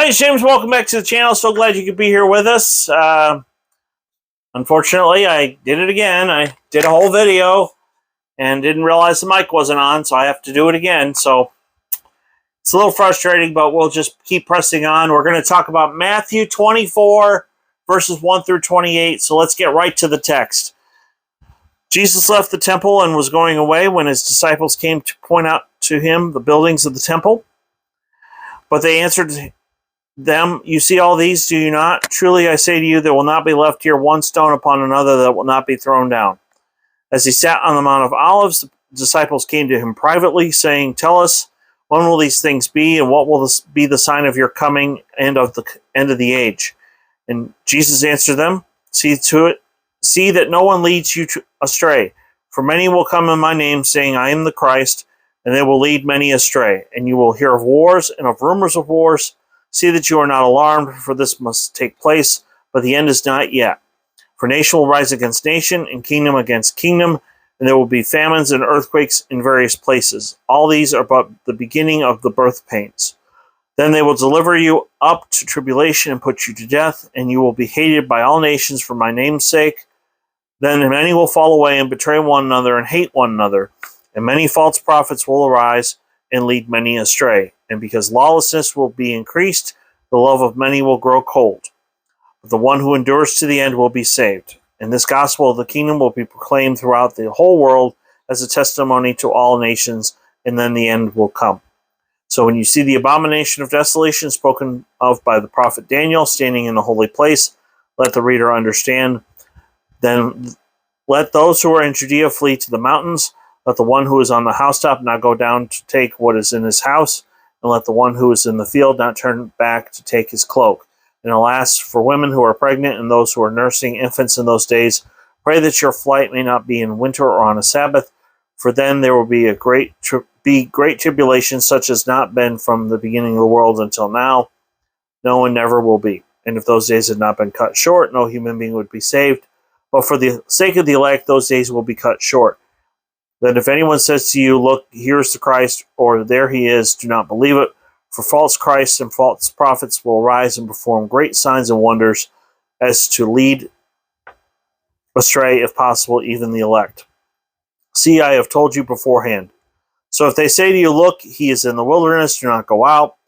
Hi, James. Welcome back to the channel. So glad you could be here with us. Unfortunately, I did it again. I did a whole video and didn't realize the mic wasn't on, so I have to do it again. So it's a little frustrating, but we'll just keep pressing on. We're going to talk about Matthew 24, verses 1 through 28. So let's get right to the text. Jesus left the temple and was going away when his disciples came to point out to him the buildings of the temple. But they answered them, "You see all these, do you not? Truly I say to you, there will not be left here one stone upon another that will not be thrown down." As he sat on the Mount of Olives, the disciples came to him privately, saying, "Tell us, when will these things be, and what will this be the sign of your coming and of the end of the age?" And Jesus answered them, See that no one leads you astray. For many will come in my name, saying, I am the Christ, and they will lead many astray. And you will hear of wars and of rumors of wars. See that you are not alarmed, for this must take place, but the end is not yet. For nation will rise against nation, and kingdom against kingdom, and there will be famines and earthquakes in various places. All these are but the beginning of the birth pains. Then they will deliver you up to tribulation and put you to death, and you will be hated by all nations for my name's sake. Then many will fall away and betray one another and hate one another, and many false prophets will arise and lead many astray. And because lawlessness will be increased, the love of many will grow cold. But the one who endures to the end will be saved. And this gospel of the kingdom will be proclaimed throughout the whole world as a testimony to all nations, and then the end will come. So when you see the abomination of desolation spoken of by the prophet Daniel standing in the holy place, let the reader understand. Then let those who are in Judea flee to the mountains. Let the one who is on the housetop not go down to take what is in his house, and let the one who is in the field not turn back to take his cloak. And alas, for women who are pregnant and those who are nursing infants in those days, pray that your flight may not be in winter or on a Sabbath, for then there will be great tribulation, such as not been from the beginning of the world until now, no and never will be. And if those days had not been cut short, no human being would be saved. But for the sake of the elect, those days will be cut short. That if anyone says to you, look, here's the Christ, or there he is, do not believe it. For false Christs and false prophets will arise and perform great signs and wonders, as to lead astray, if possible, even the elect. See, I have told you beforehand. So if they say to you, look, he is in the wilderness, do not go out.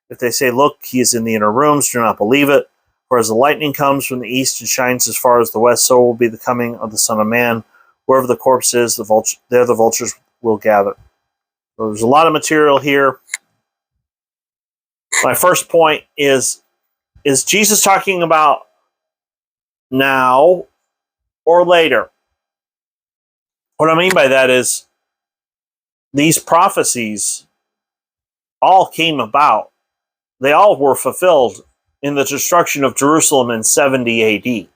If they say, look, he is in the inner rooms, do not believe it. For as the lightning comes from the east and shines as far as the west, so will be the coming of the Son of Man. Wherever the corpse is, there the vultures will gather. So there's a lot of material here. My first point is Jesus talking about now or later? What I mean by that is these prophecies all came about. They all were fulfilled in the destruction of Jerusalem in 70 AD.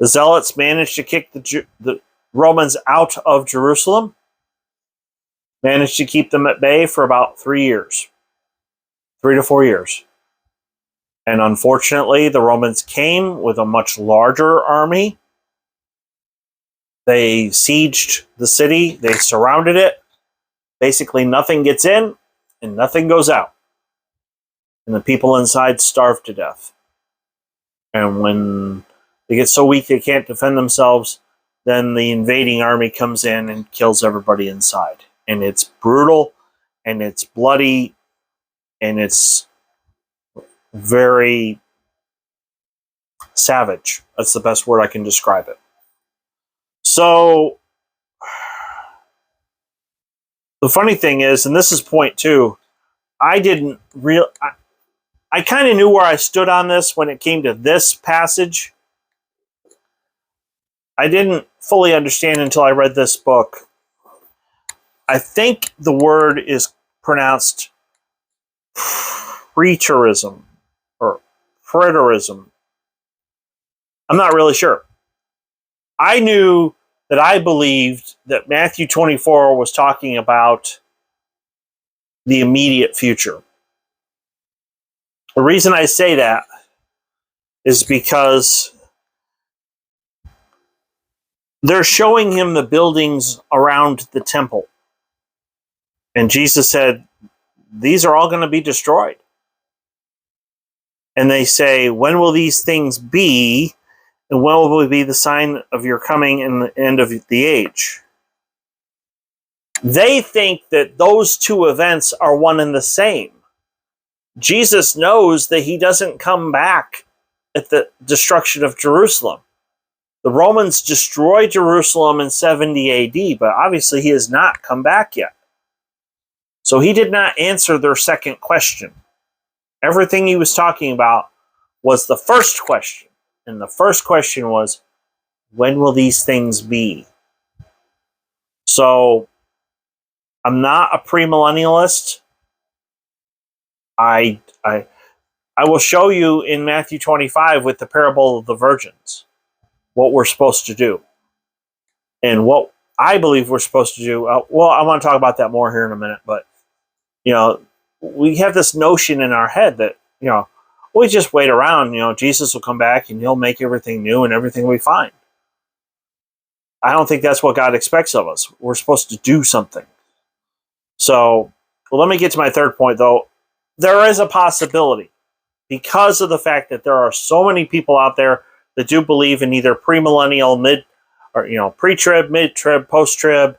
The Zealots managed to kick the Romans out of Jerusalem, managed to keep them at bay for about 3 years, 3 to 4 years. And unfortunately, the Romans came with a much larger army. They sieged the city, they surrounded it. Basically, nothing gets in and nothing goes out. And the people inside starve to death. And when they get so weak they can't defend themselves, then the invading army comes in and kills everybody inside. And it's brutal, and it's bloody, and it's very savage. That's the best word I can describe it. So, the funny thing is, and this is point two, I kind of knew where I stood on this when it came to this passage. I didn't fully understand until I read this book. I think the word is pronounced preterism or preterism. I'm not really sure. I knew that I believed that Matthew 24 was talking about the immediate future. The reason I say that is because they're showing him the buildings around the temple. And Jesus said, these are all going to be destroyed. And they say, when will these things be? And when will be the sign of your coming and the end of the age? They think that those two events are one and the same. Jesus knows that he doesn't come back at the destruction of Jerusalem. The Romans destroyed Jerusalem in 70 AD, but obviously he has not come back yet. So he did not answer their second question. Everything he was talking about was the first question. And the first question was, when will these things be? So I'm not a premillennialist. I will show you in Matthew 25 with the parable of the virgins what we're supposed to do and what I believe we're supposed to do. Well, I want to talk about that more here in a minute, but we have this notion in our head that we just wait around. Jesus will come back and he'll make everything new and everything will be fine. I don't think that's what God expects of us. We're supposed to do something. So, let me get to my third point, though. There is a possibility, because of the fact that there are so many people out there that do believe in either premillennial, pre-trib, mid-trib, post-trib.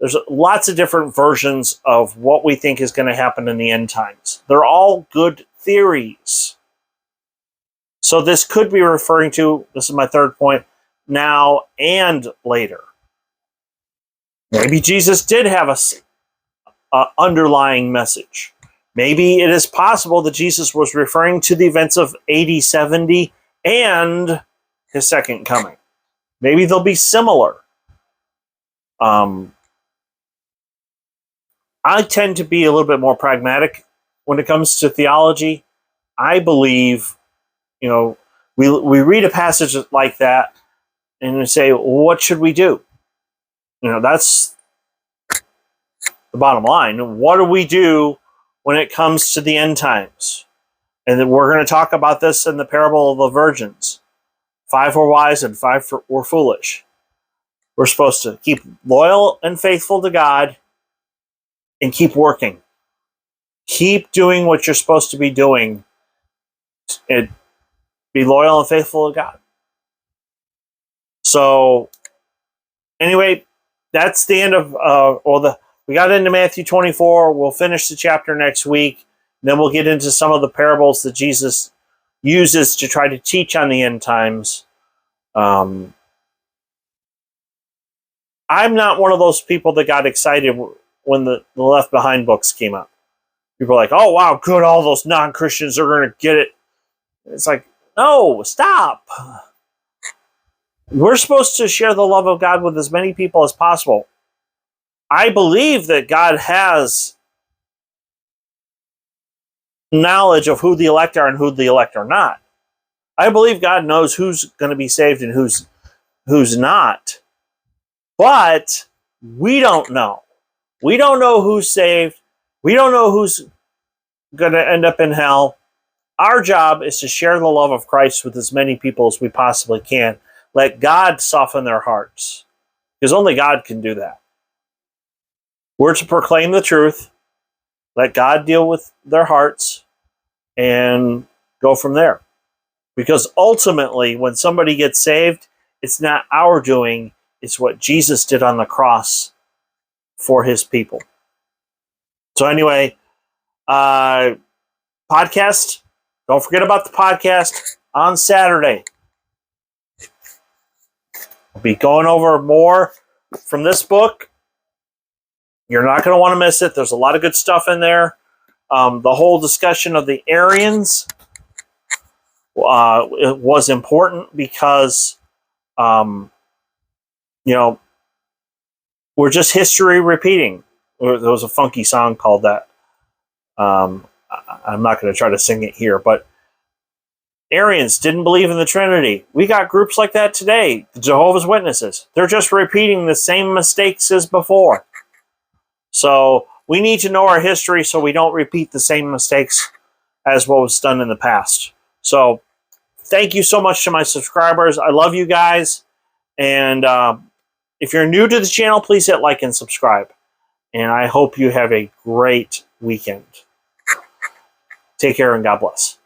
There's lots of different versions of what we think is going to happen in the end times. They're all good theories. So this could be referring to, this is my third point, now and later. Maybe Jesus did have a underlying message. Maybe it is possible that Jesus was referring to the events of AD 70 and his second coming. Maybe they'll be similar. I tend to be a little bit more pragmatic when it comes to theology. I believe, we read a passage like that and we say, well, what should we do? That's the bottom line. What do we do when it comes to the end times? And then we're going to talk about this in the parable of the virgins. 5 were wise and 5 were foolish. We're supposed to keep loyal and faithful to God and keep working. Keep doing what you're supposed to be doing and be loyal and faithful to God. So, anyway, that's the end of, we got into Matthew 24. We'll finish the chapter next week. Then we'll get into some of the parables that Jesus uses to try to teach on the end times. I'm not one of those people that got excited when the Left Behind books came out. People are like, oh, wow, good, all those non-Christians are going to get it. It's like, no, stop. We're supposed to share the love of God with as many people as possible. I believe that God has knowledge of who the elect are and who the elect are not. I believe God knows who's going to be saved and who's not. But we don't know. We don't know who's saved. We don't know who's going to end up in hell. Our job is to share the love of Christ with as many people as we possibly can. Let God soften their hearts, because only God can do that. We're to proclaim the truth, let God deal with their hearts, and go from there. Because ultimately, when somebody gets saved, it's not our doing, it's what Jesus did on the cross for his people. So anyway, podcast, don't forget about the podcast on Saturday. I'll be going over more from this book. You're not going to want to miss it. There's a lot of good stuff in there. The whole discussion of the Arians it was important because, we're just history repeating. There was a funky song called that. I'm not going to try to sing it here, but Arians didn't believe in the Trinity. We got groups like that today, the Jehovah's Witnesses. They're just repeating the same mistakes as before. So we need to know our history so we don't repeat the same mistakes as what was done in the past. So thank you so much to my subscribers. I love you guys. And if you're new to the channel, please hit like and subscribe. And I hope you have a great weekend. Take care and God bless.